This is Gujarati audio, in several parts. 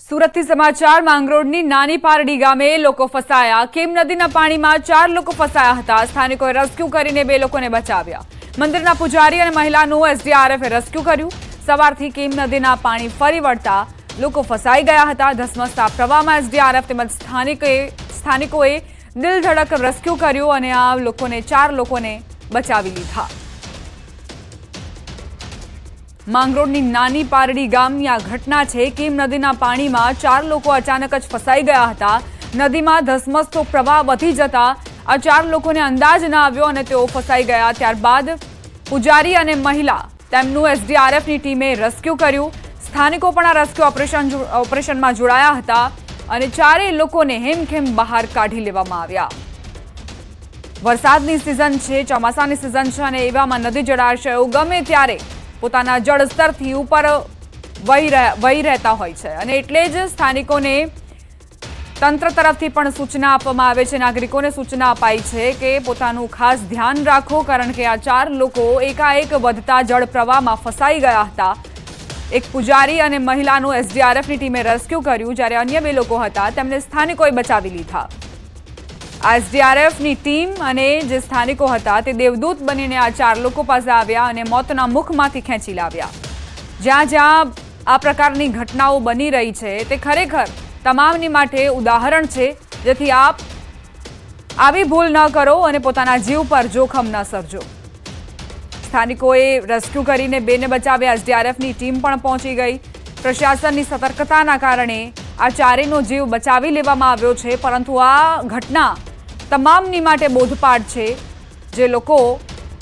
સુરતથી સમાચાર માંગરોળની નાની પારડી ગામે લોકો ફસાયા। કેમ નદીના પાણીમાં 4 લોકો ફસાયા હતા। સ્થાનિકોએ રેસ્ક્યુ કરીને 2 લોકોને બચાવ્યા। મંદિરના પૂજારી અને મહિલાનું એસડીઆરએફે રેસ્ક્યુ કર્યું। સવારથી કેમ નદીના પાણી ફરી વળતા લોકો ફસાઈ ગયા હતા। ધસમસતા પ્રવાહમાં એસડીઆરએફ તેમજ સ્થાનિકોએ દિલધડક રેસ્ક્યુ કર્યું અને આ લોકોને 4 લોકોને બચાવી લીધા। માંગરોળની નાની પારડી ગામની આ ઘટના છે। કેમ નદીના પાણીમાં 4 લોકો અચાનક જ ફસાઈ ગયા હતા। નદીમાં ધસમસતો પ્રવાહ વધી જતા આ 4 લોકોને અંદાજ ન આવ્યો અને તેઓ ફસાઈ ગયા। ત્યારબાદ પૂજારી અને મહિલા તેમનું એસડીઆરએફની ટીમે રેસ્ક્યુ કર્યું। સ્થાનિકો પણ આ રેસ્ક્યુ ઓપરેશનમાં જોડાયા હતા અને 4 લોકોને હેમખેમ બહાર કાઢી લેવામાં આવ્યા। વરસાદની સિઝન છે, ચોમાસાની સિઝન છે અને એવામાં નદી જળાશયો ગમે ત્યારે પોતાના જળસ્તરથી ઉપર વહી રહેતા હોય છે અને એટલે જ સ્થાનિકોને તંત્ર તરફથી પણ સૂચના આપવામાં આવે છે। નાગરિકોને સૂચના અપાઈ છે કે પોતાનું ખાસ ધ્યાન રાખો, કારણ કે આ 4 લોકો એકાએક વધતા જળ પ્રવાહમાં ફસાઈ ગયા હતા। એક પૂજારી અને મહિલાનું એસડીઆરએફની ટીમે રેસ્ક્યુ કર્યું, જ્યારે અન્ય 2 લોકો હતા તેમને સ્થાનિકોએ બચાવી લીધા। આ એસડીઆરએફની ટીમ અને જે સ્થાનિકો હતા તે દેવદૂત બનીને આ 4 લોકો પાસે આવ્યા અને મોતના મુખમાંથી ખેંચી લાવ્યા। જ્યાં જ્યાં આ પ્રકારની ઘટનાઓ બની રહી છે તે ખરેખર તમામની માટે ઉદાહરણ છે, જેથી આપ આવી ભૂલ ન કરો અને પોતાના જીવ પર જોખમ ન સર્જો। સ્થાનિકોએ રેસ્ક્યુ કરીને 2 ને બચાવ્યા। એસડીઆરએફની ટીમ પણ પહોંચી ગઈ। પ્રશાસનની સતર્કતાના કારણે આ 4નો જીવ બચાવી લેવામાં આવ્યો છે, પરંતુ આ ઘટના તમામની માટે બોધપાઠ છે। જે લોકો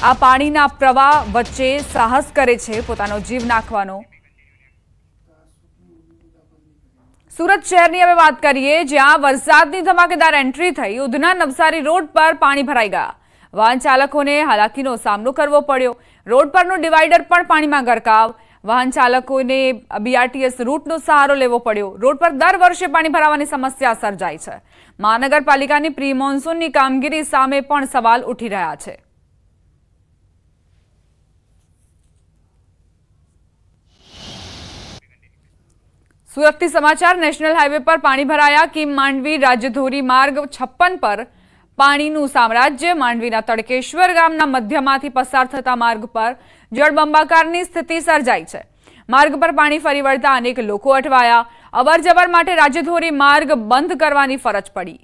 આ પાણીના પ્રવાહ વચ્ચે સાહસ કરે છે પોતાનો જીવ નાખવાનો। સુરત શહેરની હવે વાત કરીએ, જ્યાં વરસાદની ધમાકેદાર એન્ટ્રી થઈ। ઉધના નવસારી રોડ પર પાણી ભરાઈ ગયા। વાહન ચાલકોને હાલાકીનો સામનો કરવો પડ્યો। રોડ પરનો ડિવાઈડર પણ પાણીમાં ગરકાવ। વાહન ચાલકોને બીઆરટીએસ રૂટનો સહારો લેવો પડ્યો। રોડ પર દર વર્ષે પાણી ભરાવાની સમસ્યા સર્જાય છે। મહાનગરપાલિકાની પ્રી મોન્સૂનની કામગીરી સામે પણ સવાલ ઉઠી રહ્યા છે। સુરતથી સમાચાર, નેશનલ હાઈવે પર પાણી ભરાયા। કિમ માંડવી રાજ્યધોરી માર્ગ 56 પર પાણીનું સામ્રાજ્ય। માંડવીના તડકેશ્વર ગામના મધ્યમાંથી પસાર થતા માર્ગ પર જળબંબાકારની સ્થિતિ સર્જાઈ છે। માર્ગ પર પાણી ફરી વળતા અનેક લોકો અટવાયા। અવરજવર માટે રાજ્યધોરી માર્ગ બંધ કરવાની ફરજ પડી।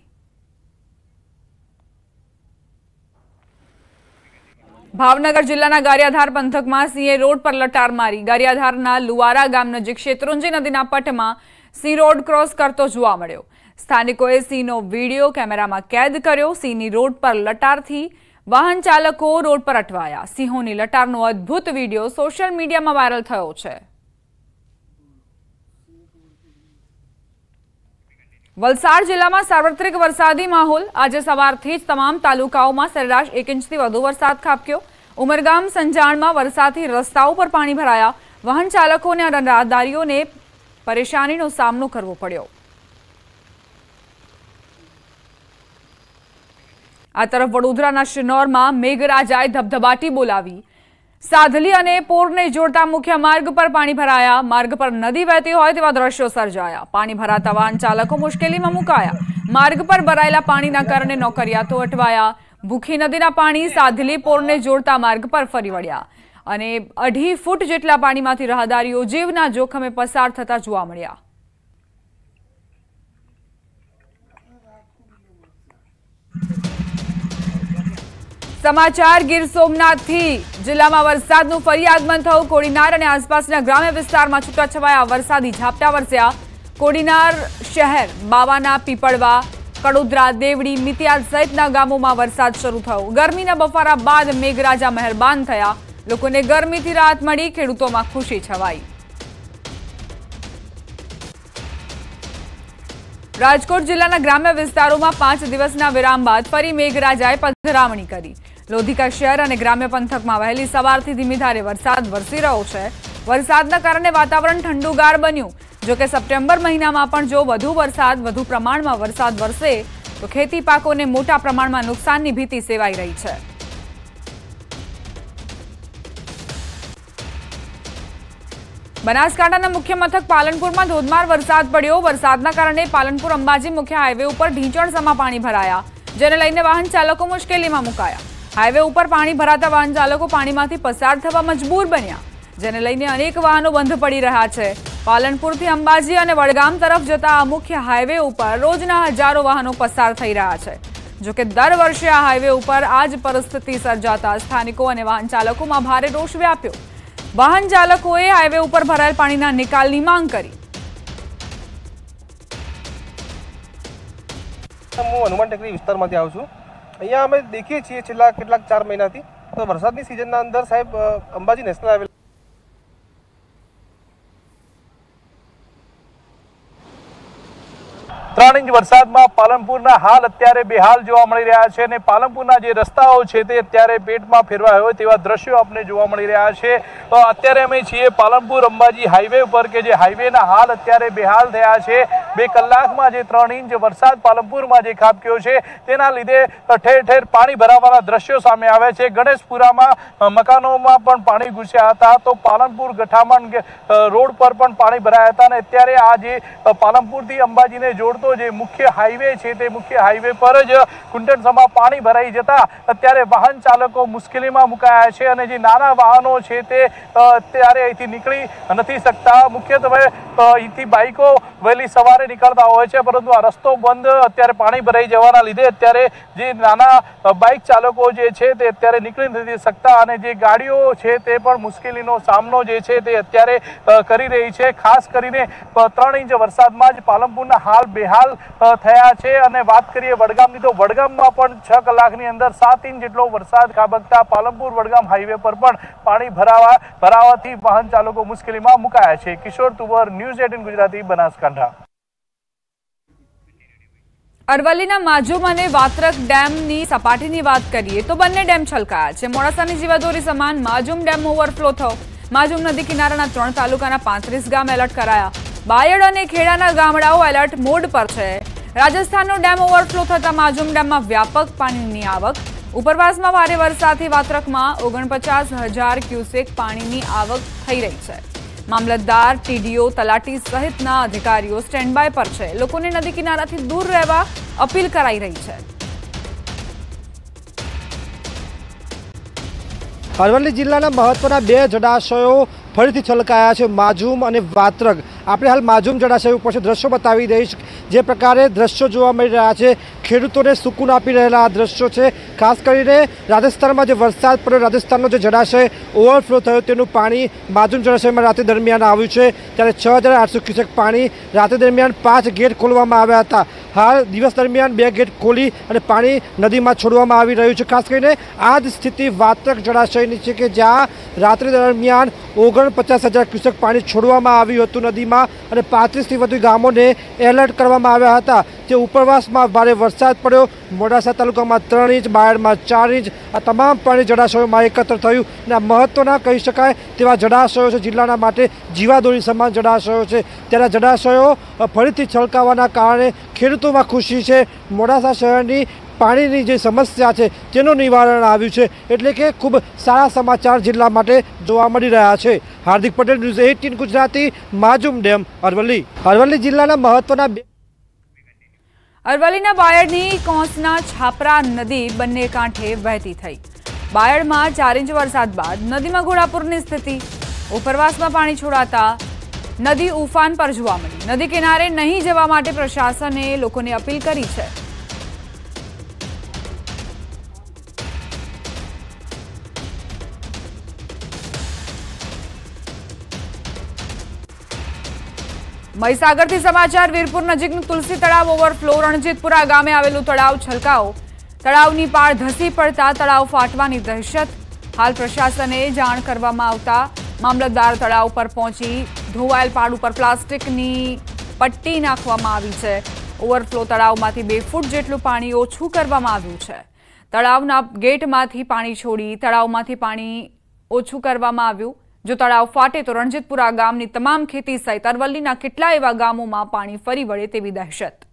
ભાવનગર જિલ્લાના ગારિયાધાર પંથકમાં સિંહે રોડ પર લટાર મારી। ગારિયાધારના લુવારા ગામ નજીક શેત્રુંજી નદીના પટમાં સિંહ રોડ ક્રોસ કરતો જોવા મળ્યો। સ્થાનિકોએ સિંહનો વિડીયો કેમેરામાં કેદ કર્યો। સિંહની રોડ પર લટારથી વાહન ચાલકો રોડ પર અટવાયા। સિંહોની લટારનો અદ્ભુત વિડીયો સોશિયલ મીડિયામાં વાયરલ થયો છે। વલસાડ જિલ્લામાં સાર્વત્રિક વરસાદી માહોલ। આજે સવારથી જ તમામ તાલુકાઓમાં સરેરાશ 1 ઇંચથી વધુ વરસાદ ખાબક્યો। ઉમરગામ સંજાણમાં વરસાદથી રસ્તાઓ પર પાણી ભરાયા। વાહન ચાલકોને અને રાહદારીઓને પરેશાનીનો સામનો કરવો પડ્યો। આ તરફ વડોદરાના શિનોરમાં મેઘરાજાએ ધબધબાટી બોલાવી। સાધલી અને પોરને જોડતા મુખ્ય માર્ગ પર પાણી ભરાયા। માર્ગ પર નદી વહેતી હોય તેવા દ્રશ્યો સર્જાયા। પાણી ભરાતા વાહન ચાલકો મુશ્કેલીમાં મુકાયા। માર્ગ પર ભરાયેલા પાણીના કારણે નોકરિયાતો અટવાયા। ભૂખી નદીના પાણી સાધલી પોરને જોડતા માર્ગ પર ફરી વળ્યા અને 2.5 ફૂટ જેટલા પાણીમાંથી રાહદારીઓ જીવના જોખમે પસાર થતા જોવા મળ્યા। સમાચાર ગીર સોમનાથથી જિલ્લામાં વરસાદનું ફરી આગમન થયું। કોડીનાર અને આસપાસના ગ્રામ્ય વિસ્તારમાં છૂટાછવાયા વરસાદી ઝાપટા વરસ્યા। કોડીનાર શહેર, બાવાના પીપળવા, કડોદરા, દેવડી, મિતિયાદ સહિતના ગામોમાં વરસાદ શરૂ થયો। ગરમીના બફારા બાદ મેઘરાજા મહેરબાન થયા। લોકોને ગરમીથી રાહત મળી, ખેડૂતોમાં ખુશી છવાઈ। રાજકોટ જિલ્લાના ગ્રામ્ય વિસ્તારોમાં 5 દિવસના વિરામ બાદ ફરી મેઘરાજાએ પધરામણી કરી। લોધિકા શહેર અને ગ્રામ્ય પંથકમાં વહેલી સવારથી ધીમી ધારે વરસાદ વરસી રહ્યો છે। વરસાદના કારણે વાતાવરણ ઠંડુગાર બન્યું। જોકે સપ્ટેમ્બર મહિનામાં પણ જો વધુ પ્રમાણમાં વરસાદ વરસે તો ખેતી પાકોને મોટા પ્રમાણમાં નુકસાનની ભીતિ સેવાઈ રહી છે। બનાસકાંઠાના મુખ્ય મથક પાલનપુરમાં ધોધમાર વરસાદ પડ્યો। વરસાદના કારણે પાલનપુર અંબાજી મુખ્ય હાઈવે ઉપર ઢીંચણસમાં પાણી ભરાયા, જેને લઈને વાહન ચાલકો મુશ્કેલીમાં મુકાયા। હાઈવે ઉપર પાણી ભરાતા વાહન ચાલકો પાણીમાંથી પસાર થવા મજબૂર બન્યા, જેને લઈને અનેક વાહનો બંધ પડી રહ્યા છે। પાલનપુરથી અંબાજી અને વડગામ તરફ જતા આ મુખ્ય હાઈવે ઉપર રોજના હજારો વાહનો પસાર થઈ રહ્યા છે। જો કે દર વર્ષે આ હાઈવે ઉપર આ જ પરિસ્થિતિ સર્જાતા સ્થાનિકો અને વાહન ચાલકોમાં ભારે રોષ વ્યાપ્યો। વાહન ચાલકોએ હાઈવે ઉપર ભરાયેલ પાણીના નિકાલની માંગ કરી। હું હનુમાન ટેકરી વિસ્તારમાંથી આવું છું। અહીંયા અમે દેખીએ છીએ છેલ્લા કેટલાક 4 મહિનાથી તો વરસાદની સિઝનના અંદર સાહેબ અંબાજી નેશનલ હાઈવે 3 ઇંચ વરસાદમાં પાલનપુરના હાલ અત્યારે બેહાલ જોવા મળી રહ્યા છે અને પાલનપુરના જે રસ્તાઓ છે તે અત્યારે પેટમાં ફેરવાયા હોય તેવા દ્રશ્યો આપણે જોવા મળી રહ્યા છે। અત્યારે અમે છીએ પાલનપુર અંબાજી હાઈવે ઉપર કે જે હાઈવેના હાલ અત્યારે બેહાલ થયા છે। 2 કલાકમાં જે 3 ઇંચ વરસાદ પાલનપુરમાં જે ખાબક્યો છે તેના લીધે ઠેર ઠેર પાણી ભરાવાના દ્રશ્યો સામે આવ્યા છે। ગણેશપુરામાં મકાનોમાં પણ પાણી ઘૂસ્યા હતા, તો પાલનપુર ગઠામણ રોડ પર પણ પાણી ભરાયા હતા અને અત્યારે આ જે પાલનપુરથી અંબાજીને જોડતો જે મુખ્ય હાઈવે છે તે મુખ્ય હાઈવે પર જ કુંટણસમાં પાણી ભરાઈ જતા અત્યારે વાહન ચાલકો મુશ્કેલીમાં મુકાયા છે અને જે નાના વાહનો છે તે અત્યારે અહીંથી નીકળી નથી શકતા। મુખ્યત્વે અહીંથી બાઇકો વહેલી સવારે નીકળતા હોય છે, પરંતુ આ રસ્તો બંધ અત્યારે પાણી ભરાઈ જવાના લીધે અત્યારે જે નાના બાઇક ચાલકો જે છે તે અત્યારે નીકળી નથી શકતા અને જે ગાડીઓ છે તે પણ મુશ્કેલીનો સામનો જે છે તે અત્યારે કરી રહી છે। ખાસ કરીને 3 ઇંચ વરસાદમાં જ પાલનપુરના હાલ બેહાલ થયા છે અને વાત કરીએ વડગામની તો વડગામમાં પણ 6 કલાકની અંદર 7 ઇંચ જેટલો વરસાદ ખાબકતા પાલનપુર વડગામ હાઈવે પર પણ પાણી ભરાવાથી વાહન ચાલકો મુશ્કેલીમાં મુકાયા છે। કિશોર તુવર, ન્યૂઝ 18 ગુજરાતી, બનાસકાંઠા। અરવલ્લીના માજુમ અને વાત્રક ડેમની સપાટીની વાત કરીએ તો બંને ડેમ છલકાયા છે। મોડાસાની જીવાદોરી સમાન માજુમ ડેમ ઓવરફ્લો થયો। માજુમ નદી કિનારાના 3 તાલુકાના 35 ગામ એલર્ટ કરાયા। બાયડ અને ખેડાના ગામડાઓ એલર્ટ મોડ પર છે। રાજસ્થાનનો ડેમ ઓવરફ્લો થતા માજુમ ડેમમાં વ્યાપક પાણીની આવક। ઉપરવાસમાં ભારે વરસાદથી વાત્રકમાં 49,000 ક્યુસેક પાણીની આવક થઈ રહી છે। મામલતદાર, ટીડીઓ, તલાટી સહિતના અધિકારીઓ સ્ટેન્ડ બાય પર છે। લોકોને નદી કિનારાથી દૂર રહેવા અપીલ કરાઈ રહી છે। અરવલ્લી જિલ્લાના મહત્વના 2 જળાશયો ફરીથી છલકાયા છે, માજુમ અને વાત્રક। આપણે હાલ માજુમ જળાશય ઉપર દ્રશ્યો બતાવી દઈશ। જે પ્રકારે દ્રશ્યો જોવા મળી રહ્યા છે, ખેડૂતોને સુકૂન આપી રહેલા આ દ્રશ્યો છે। ખાસ કરીને રાજસ્થાનમાં જે વરસાદ પડ્યો, રાજસ્થાનનો જે જળાશય ઓવરફ્લો થયો તેનું પાણી માજુમ જળાશયમાં રાત્રિ દરમિયાન આવ્યું છે, ત્યારે 6,800 ક્યુસેક પાણી રાત્રિ દરમિયાન 5 ગેટ ખોલવામાં આવ્યા હતા। હાલ દિવસ દરમિયાન 2 ગેટ ખોલી અને પાણી નદીમાં છોડવામાં આવી રહ્યું છે। ખાસ કરીને આ જ સ્થિતિ વાત્રક જળાશયની છે કે જ્યાં રાત્રિ દરમિયાન 49,000 ક્યુસેક પાણી છોડવામાં આવ્યું હતું નદીમાં અને 35થી વધુ ગામોને એલર્ટ કરવામાં આવ્યા હતા। જે ઉપરવાસમાં ભારે વરસાદ પડ્યો, મોડાસા તાલુકામાં 3 ઇંચ, બાયડમાં 4 ઇંચ, આ તમામ પાણી જળાશયોમાં એકત્ર થયું અને આ મહત્વના કહી શકાય તેવા જળાશયો છે, જિલ્લાના માટે જીવાદોરી સમાન જળાશયો છે। ત્યારે જળાશયો ફરીથી છલકાવાના કારણે ખેડૂતોમાં ખુશી છે। મોડાસા શહેરની પાણીની જે સમસ્યા છે તેનું નિવારણ આવ્યું છે, એટલે કે ખૂબ સારા સમાચાર જિલ્લા માટે જોવા મળી રહ્યા છે। Hardik Patel, news 18 Gujarati, માજુમ dam, Aravalli. અરવલ્લી જિલ્લાના મહત્વના અરવલ્લીના બાયડની કોંસના છાપરા નદી બંને કાંઠે વહેતી થઈ। બાયડમાં 4 ઇંચ વરસાદ બાદ નદીમાં ઘોડાપૂરની સ્થિતિ। ઉપરવાસમાં પાણી છોડાતા નદી ઉફાન પર જોવા મળી। નદી કિનારે નહીં જવા માટે પ્રશાસને લોકોને અપીલ કરી છે। મહીસાગરથી સમાચાર। વીરપુર નજીકનું તુલસી તળાવ ઓવરફ્લો। રણજીતપુરા ગામે આવેલું તળાવ છલકાવ। તળાવની પાળ ધસી પડતા તળાવ ફાટવાની દહેશત। હાલ પ્રશાસને જાણ કરવામાં આવતા મામલતદાર તળાવ પર પહોંચી ધોવાયેલ પાળ ઉપર પ્લાસ્ટિકની પટ્ટી નાખવામાં આવી છે। ઓવરફ્લો તળાવમાંથી 2 ફૂટ જેટલું પાણી ઓછું કરવામાં આવ્યું છે। તળાવના ગેટમાંથી પાણી છોડી તળાવમાંથી પાણી ઓછું કરવામાં આવ્યું। જો તળાવ ફાટે તો રણજીતપુરા ગામની તમામ ખેતી સહિત અરવલ્લીના કેટલા એવા ગામોમાં પાણી ફરી વળે તેવી દહેશત।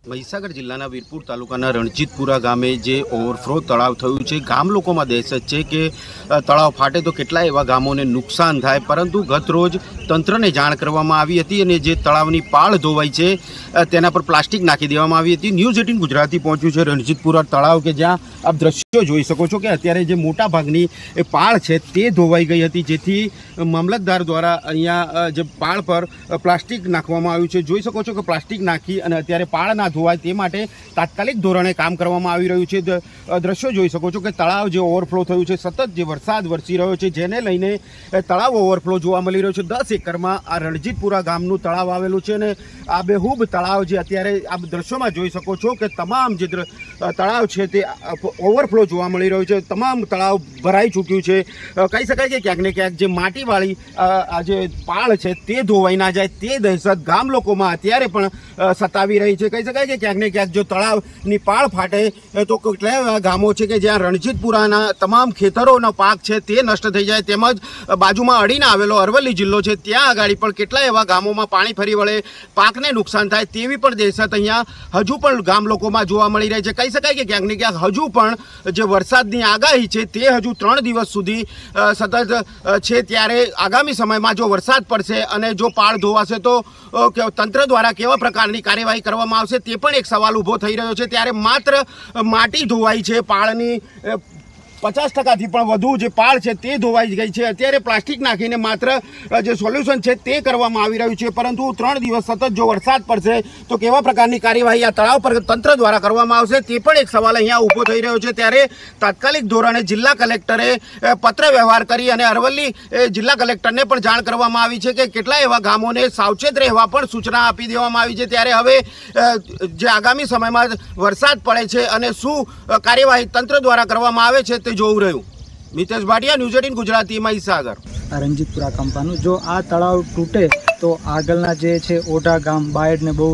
મહીસાગર જિલ્લાના વીરપુર તાલુકાના રણજીતપુરા ગામે જે ઓવરફ્લો તળાવ થયું છે, ગામ લોકોમાં દહેશત છે કે તળાવ ફાટે તો કેટલાય એવા ગામોને નુકસાન થાય, પરંતુ ગત રોજ તંત્રને જાણ કરવામાં આવી હતી અને જે તળાવની પાળ ધોવાઈ છે તેના પર પ્લાસ્ટિક નાખી દેવામાં આવી હતી। ન્યૂઝ 18 ગુજરાતી પહોંચ્યું છે રણજીતપુરા તળાવ કે જ્યાં આપ દ્રશ્યો જોઈ શકો છો કે અત્યારે જે મોટા ભાગની એ પાળ છે તે ધોવાઈ ગઈ હતી, જેથી મામલતદાર દ્વારા અહીંયા જે પાળ પર પ્લાસ્ટિક નાખવામાં આવ્યું છે। જોઈ શકો છો કે પ્લાસ્ટિક નાખી અને અત્યારે પાળ ના ધોવાય તે માટે તાત્કાલિક ધોરણે કામ કરવામાં આવી રહ્યું છે। દ્રશ્યો જોઈ શકો છો કે તળાવ જે ઓવરફ્લો થયું છે, સતત જે વરસાદ વરસી રહ્યો છે જેને લઈને તળાવ ઓવરફ્લો જોવા મળી રહ્યો છે। 10 એકરમાં આ રણજીતપુરા ગામનું તળાવ આવેલું છે અને આ બેહૂબ તળાવ જે અત્યારે આપ દ્રશ્યોમાં જોઈ શકો છો કે તમામ જે તળાવ છે તે ઓવરફ્લો જોવા મળી રહ્યું છે। તમામ તળાવ ભરાઈ ચૂક્યું છે। કહી શકાય કે ક્યાંક ને ક્યાંક જે માટીવાળી આ જે પાળ છે તે ધોવાઈ ના જાય તે દહેશત ગામ લોકોમાં અત્યારે પણ સતાવી રહી છે। કહી શકાય કે ક્યાંક ને ક્યાંક જો તળાવની પાળ ફાટે તો કેટલાય એવા ગામો છે કે જ્યાં રણજીતપુરાના તમામ ખેતરોનો પાક છે તે નષ્ટ થઈ જાય, તેમજ બાજુમાં અડીને આવેલો અરવલ્લી જિલ્લો છે ત્યાં આગળ પણ કેટલાય એવા ગામોમાં પાણી ફરી વળે, પાકને નુકસાન થાય તેવી પણ દહેશત અહીંયા હજુ પણ ગામ લોકોમાં જોવા મળી રહી છે। કહી શકાય કે ક્યાંક ને ક્યાંક હજુ પણ જે વરસાદની આગાહી છે તે હજુ 3 દિવસ સુધી સતત છે, ત્યારે આગામી સમયમાં જો વરસાદ પડશે અને જો પાળ ધોવાશે તો તંત્ર દ્વારા કેવા પ્રકારની કાર્યવાહી કરવામાં આવશે તે પણ એક સવાલ ઊભો થઈ રહ્યો છે। ત્યારે માત્ર માટી ધોવાઈ છે, પાળની 50%થી પણ વધુ જે પાળ છે તે ધોવાઈ ગઈ છે। અત્યારે પ્લાસ્ટિક નાખીને માત્ર જે સોલ્યુશન છે તે કરવામાં આવી રહ્યું છે, પરંતુ 3 દિવસ સતત જો વરસાદ પડશે તો કેવા પ્રકારની કાર્યવાહી આ તળાવ પર તંત્ર દ્વારા કરવામાં આવશે તે પણ એક સવાલ અહીંયા ઊભો થઈ રહ્યો છે। ત્યારે તાત્કાલિક ધોરણે જિલ્લા કલેક્ટરે પત્ર વ્યવહાર કરી અને અરવલ્લી જિલ્લા કલેક્ટરને પણ જાણ કરવામાં આવી છે કે કેટલાય એવા ગામોને સાવચેત રહેવા પણ સૂચના આપી દેવામાં આવી છે। ત્યારે હવે જે આગામી સમયમાં વરસાદ પડે છે અને શું કાર્યવાહી તંત્ર દ્વારા કરવામાં આવે છે તે જોવું રહ્યું। મિતેશ ભાટિયા, ન્યૂઝ 18 ગુજરાતી, મહીસાગર। રણજીતપુરા કંપાનું જો આ તળાવ તૂટે તો આગળના જે છે ઓઢા ગામ બાયડને બહુ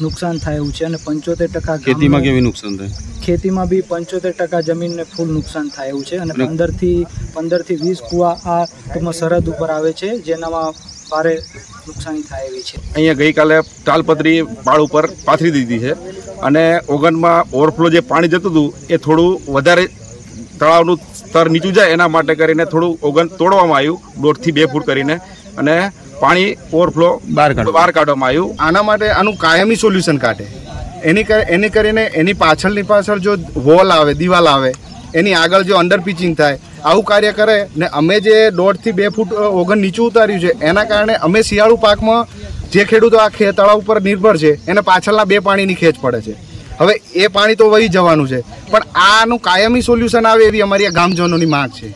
નુકસાન થાય એવું છે અને 75% ખેતીમાં કેવી નુકસાન થાય? ખેતીમાં બી 75% જમીનને ફૂલ નુકસાન થાય એવું છે અને 15 થી 20 કુવા આ ટૂંકમાં સરહદ ઉપર આવે છે જેનામાં ભારે નુકસાની થાય એવી છે। અહીંયા ગઈકાલે તાલપત્રી પાળ ઉપર પાથરી દીધી છે અને ઓગનમાં ઓવરફ્લો જે પાણી જતું હતું એ થોડું વધારે તળાવનું સ્તર નીચું જાય એના માટે કરીને થોડું ઓગન તોડવામાં આવ્યું 1.5 થી 2 ફૂટ કરીને અને પાણી ઓવરફ્લો બહાર કાઢવામાં આવ્યું। આના માટે આનું કાયમી સોલ્યુશન કાઢે એની કરીને એની પાછળ જો વોલ આવે, દિવાલ આવે, એની આગળ જો અંડર પિચિંગ થાય, આવું કાર્ય કરે ને અમે જે 1.5 થી 2 ફૂટ ઓગન નીચું ઉતાર્યું છે એના કારણે અમે શિયાળુ પાકમાં જે ખેડૂતો આ તળાવ ઉપર નિર્ભર છે એને પાછળના 2 પાણીની ખેંચ પડે છે। હવે એ પાણી તો વહી જવાનું છે, પણ આનું કાયમી સોલ્યુશન આવે એવી અમારી ગામજનોની માંગ છે।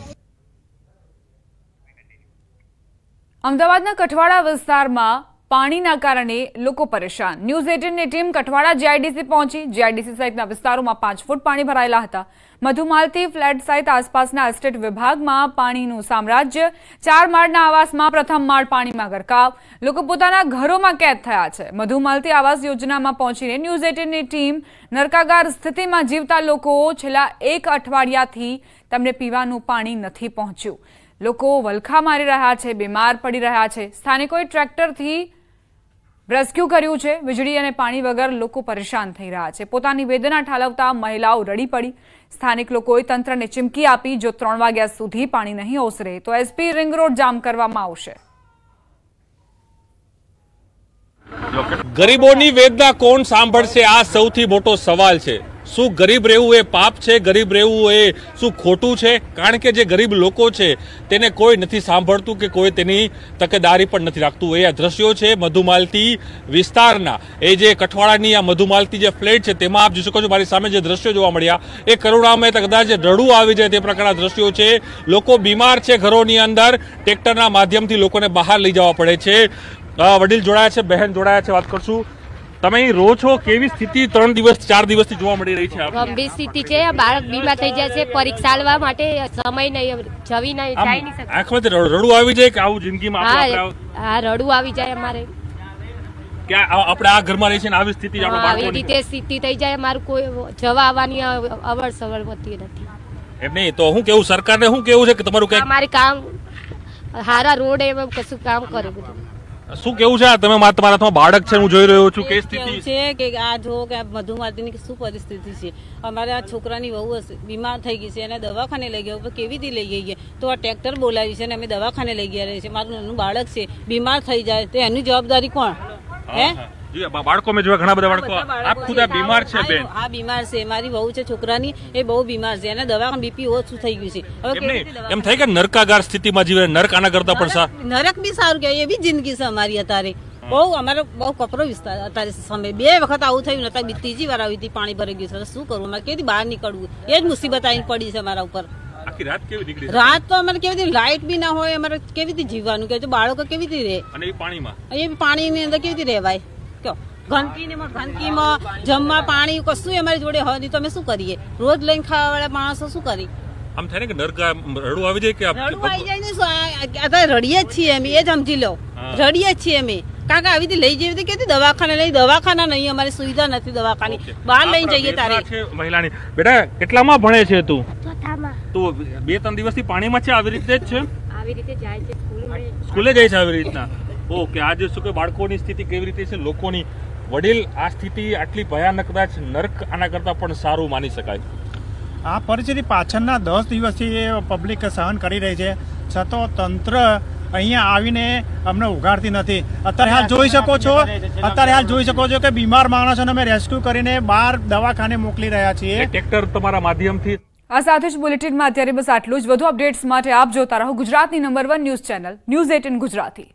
અમદાવાદના કઠવાડા વિસ્તારમાં પાણીના કારણે લોકો પરેશાન। ન્યૂઝ 18ની ટીમ કઠવાડા જીઆઈડીસી પહોંચી। જીઆઈડીસી સહિતના વિસ્તારોમાં 5 ફૂટ પાણી ભરાયેલા હતા। મધુમાલતી ફ્લેટ સહિત આસપાસના એસ્ટેટ વિભાગમાં પાણીનું સામ્રાજ્ય। 4 માળના આવાસમાં પ્રથમ માળ પાણીમાં ગરકાવ। લોકો પોતાના ઘરોમાં કેદ થયા છે। મધુમાલતી આવાસ યોજનામાં પહોંચીને ન્યૂઝ 18ની ટીમ નરકાગાર સ્થિતિમાં જીવતા લોકો છેલ્લા 1 અઠવાડિયાથી તેમને પીવાનું પાણી નથી પહોંચ્યું। લોકો વલખા મારી રહ્યા છે, બીમાર પડી રહ્યા છે। સ્થાનિકોએ ટ્રેક્ટરથી રેસ્ક્યુ કર્યું છે। વીજળી અને પાણી વગર લોકો પરેશાન થઈ રહ્યા છે। પોતાની વેદના ઠાલવતા મહિલાઓ રડી પડી। સ્થાનિક લોકોએ તંત્રને ચીમકી આપી જો 3 વાગ્યા સુધી પાણી નહીં ઓસરે તો એસપી રિંગ રોડ જામ કરવામાં આવશે। ગરીબોની વેદના કોણ સાંભળશે, આ સૌથી મોટો સવાલ છે। શું ગરીબ રહેવું એ પાપ છે? ગરીબ રહેવું એ શું ખોટું છે? કારણ કે જે ગરીબ લોકો છે તેને કોઈ નથી સાંભળતું કે કોઈ તેની તકેદારી પણ નથી રાખતું। એ આ દ્રશ્યો છે મધુમાલતી વિસ્તારના। એ જે કઠવાડાની આ મધુમાલતી જે ફ્લેટ છે તેમાં આપ જોઈ શકો છો મારી સામે જે દ્રશ્યો જોવા મળ્યા એ કરુણામય કદાચ રડવું આવી જાય તે પ્રકારના દ્રશ્યો છે। લોકો બીમાર છે ઘરોની અંદર, ટ્રેક્ટરના માધ્યમથી લોકોને બહાર લઈ જવા પડે છે। વડીલ જોડાયા છે, બહેન જોડાયા છે, વાત કરશું। તમે અહીં રહો છો, કેવી સ્થિતિ 3 દિવસ 4 દિવસથી જોવા મળી રહી છે? ગંભીર સ્થિતિ છે। બાળક બીમાર થઈ જાય છે, પરીક્ષા આલવા માટે સમય નહીં, જવી નહીં, જાય નહીં શકે। આંખમાંથી રડવું આવી જાય કે આવું જિંદગીમાં હા, રડવું આવી જાય અમારે કે આપણે આ ઘરમાં રહી છે ને આવી સ્થિતિ આવી રીતે સ્થિતિ થઈ જાય। અમારું કોઈ જવા આવવાની અવર સવર હોતી નથી। એમ નહીં તો હું કેવું, સરકારને શું કેવું છે કે તમારું કઈ અમારે કામ હારા રોડ એમ કશું કામ કરે બધું। શું કેવું છે? તમે તમારા હાથમાં બાળક છે, હું જોઈ રહ્યો છું, કે સ્થિતિ છે કે આ જો કે મધુમાતીની શું પરિસ્થિતિ છે. અમારે આ છોકરાની વહુ બીમાર થઈ ગઈ છે અને દવાખાને લઈ ગયા, કેવી રીતે લઈ ગઈ તો આ ટ્રેક્ટર બોલાવી છે અને અમે દવાખાને લઈ ગયા છે. મારું નાનું બાળક છે, બીમાર થઈ જાય તો એની જવાબદારી કોણ? હે બાળકો મેં જોયા, ઘણા બધા બાળકો. આપ ખુદ બીમાર છે બેન? હા બીમાર છે, મારી વહુ છે છોકરાની, એ બહુ બીમાર છે અને દવાખાને બીપી ઓછું થઈ ગયું છે. હવે એમ થાય કે નરકાગાર સ્થિતિમાં જીવે, નરક આના કરતા પણ સારું. નરક બી સારું કહેવાય, એવી જિંદગી છે અમારી અત્યારે. બહુ અમારો બહુ કપરો વિસ્તાર અત્યારે સમય. 2 વખત આવું થયું નતા, ત્રીજી વાર આવી હતી, પાણી ભરાઈ ગયું છે. શું કરવું? અમારે કેવી બહાર નીકળવું, એ જ મુસીબત આવીને પડી છે અમારા ઉપર. આખી રાત કેવી નીકળી? રાત તો અમારે કેવી રીતે લાઇટ બી ના હોય, અમારે કેવી રીતે જીવવાનું, કે બાળકો કેવી રીતે રહે? અને એ પાણીમાં, એ પાણીની અંદર કેવી રીતે રહેવાય? કયો ગંદકીમાં જમવા પાણી કશું અમારી જોડે હોય નહીં તો અમે શું કરીએ? રોજ લઈને ખાવા વાળા માણસો શું કરી? આમ થાય ને કે નરકા રડવું આવી જાય, કે રડવું આવી જાય ને શું? અત્યારે રડીએ જ છીએ અમે, એ જ સમજી લો, રડીએ જ છીએ અમે. કારણ કે આવી રીતે લઈ જઈએ કે દવાખાને લઈ, દવાખાના નહીં, અમારી સુવિધા નથી દવાખાની, બહાર લઈને જઈએ તારે. મહિલાની બેટા કેટલામાં ભણે છે તું? તું 2-3 દિવસથી પાણીમાં છે, આવી રીતે જ છે? આવી રીતે જાય છે સ્કૂલે જાય છે આવી રીતના? ઓકે. આજે શું કે બાળકોની સ્થિતિ કેવી રીતે છે, લોકોની? વડીલ, આ સ્થિતિ આટલી ભયાનક, કદાચ નર્ક આના કરતા પણ સારું માની શકાય. આ પરિસ્થિતિ પાછળના 10 દિવસથી પબ્લિક સહન કરી રહી છે, છતાં તંત્ર અહીંયા આવીને અમને ઉઘાડતી નથી. અત્યારે હાલ જોઈ શકો છો કે બીમાર માણસોને અમે રેસ્ક્યુ કરીને બહાર દવાખાને મોકલી રહ્યા છીએ. ટ્રેક્ટર તમારા માધ્યમથી. આ સાથે જ બુલેટિનમાં અત્યારે બસ આટલું જ. વધુ અપડેટ્સ માટે આપ જોતા રહો ગુજરાતની number 1 news channel News 18 Gujarati.